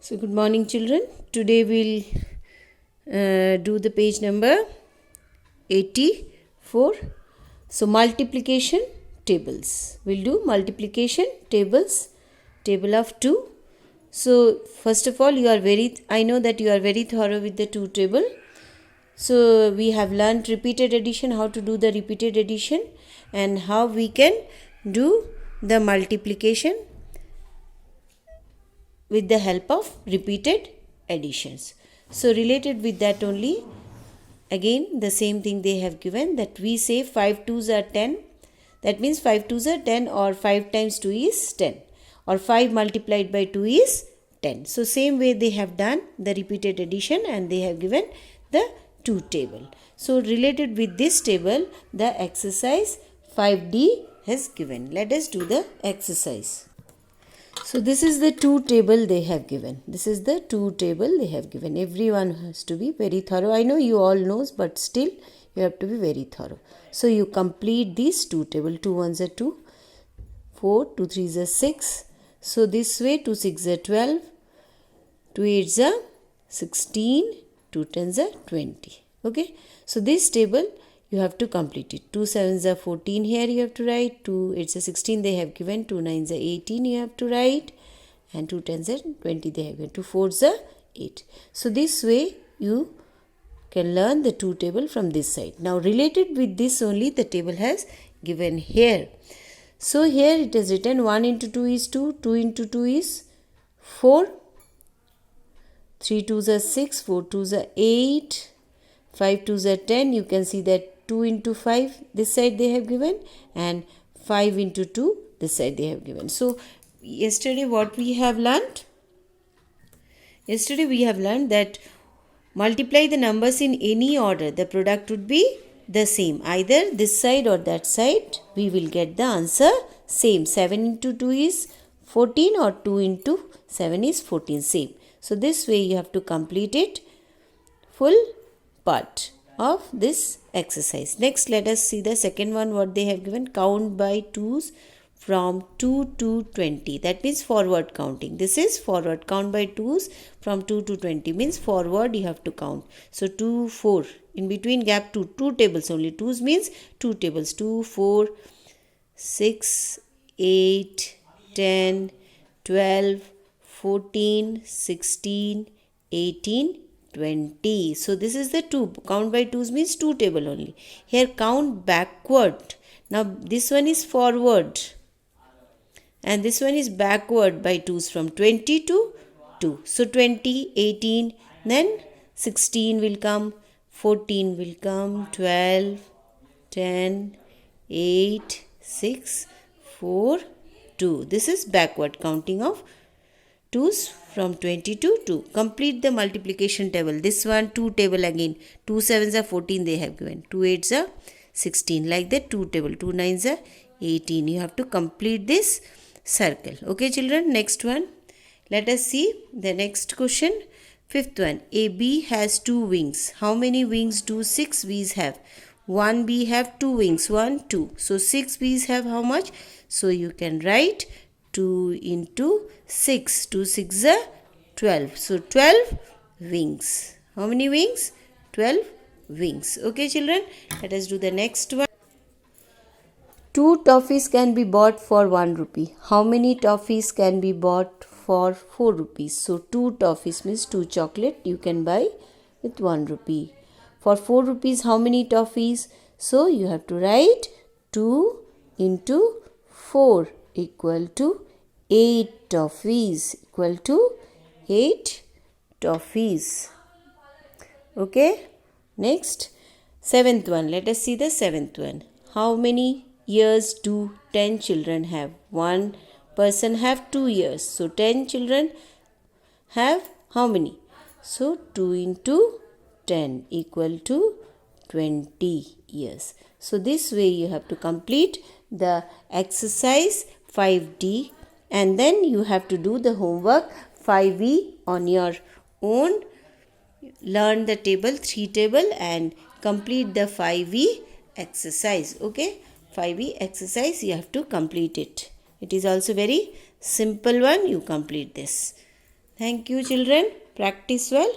So, good morning, children. Today we'll do the page number 84. So, multiplication tables. We'll do multiplication tables, table of 2. So, first of all, I know that you are very thorough with the 2 table. So, we have learned repeated addition, how to do the repeated addition, and how we can do the multiplication with the help of repeated additions. So related with that only, again the same thing they have given, that we say 5 2s are 10. That means 5 2s are 10, or 5 times 2 is 10, or 5 multiplied by 2 is 10. So same way they have done the repeated addition, and they have given the 2 table. So related with this table, the exercise 5D has given. Let us do the exercise. So this is the 2 table they have given. This is the 2 table they have given. Everyone has to be very thorough. I know you all knows, but still you have to be very thorough. So you complete these 2 table. 2 1s are 2, 4, 2 3s are 6. So this way 2 6s are 12, 2 8s are 16, 2 10s are 20. Okay. So this table you have to complete it. 2 7s are 14 here you have to write. 2 8s are 16 they have given. 2 9s are 18 you have to write. And 2 10s are 20 they have given. 2 4s are 8. So this way you can learn the 2 table from this side. Now related with this only, the table has given here. So here it is written 1 into 2 is 2. 2 into 2 is 4. 3 2s are 6. 4 2s are 8. 5 2s are 10. You can see that 2 into 5 this side they have given, and 5 into 2 this side they have given. So yesterday what we have learned? Yesterday we have learned that multiply the numbers in any order, the product would be the same. Either this side or that side, we will get the answer same. 7 into 2 is 14, or 2 into 7 is 14, same. So this way you have to complete it, full part of this exercise. Next, let us see the second one what they have given. Count by 2s from 2 to 20. That means forward counting. This is forward. Count by 2s from 2 to 20 means forward you have to count. So 2 4, in between gap 2 tables only. 2s means 2 tables. 2 4 6 8 10 12 14 16 18 20. So this is the 2. Count by 2s means 2 table only. Here count backward. Now this one is forward, and this one is backward by 2s from 20 to 2. So 20, 18, then 16 will come, 14 will come, 12, 10, 8, 6, 4, 2. This is backward counting of 2s from 20 to 2. Complete the multiplication table. This one 2 table again. 2 7s are 14 they have given. 2 8s are 16. Like that 2 table. 2 9s are 18. You have to complete this circle. Okay children, next one. Let us see the next question. Fifth one. A bee has 2 wings. How many wings do 6 bees have? One bee have 2 wings. 1, 2. So 6 bees have how much? So you can write 2 into 6. 2 6 are 12. So 12 wings. How many wings? 12 wings. Okay children, let us do the next one. 2 toffees can be bought for 1 rupee. How many toffees can be bought for 4 rupees? So 2 toffees means 2 chocolate you can buy with 1 rupee. For 4 rupees, how many toffees? So you have to write 2 into 4 equal to 8 toffees, equal to 8 toffees. Okay. Next, 7th one. Let us see the 7th one. How many years do 10 children have? One person have 2 years. So 10 children have how many? So 2 into 10 equal to 20 years. So this way you have to complete the exercise 5D, and then you have to do the homework 5E on your own. Learn the table, 3 table, and complete the 5E exercise. Okay, 5E exercise you have to complete it. It is also very simple one. You complete this. Thank you children. Practice well.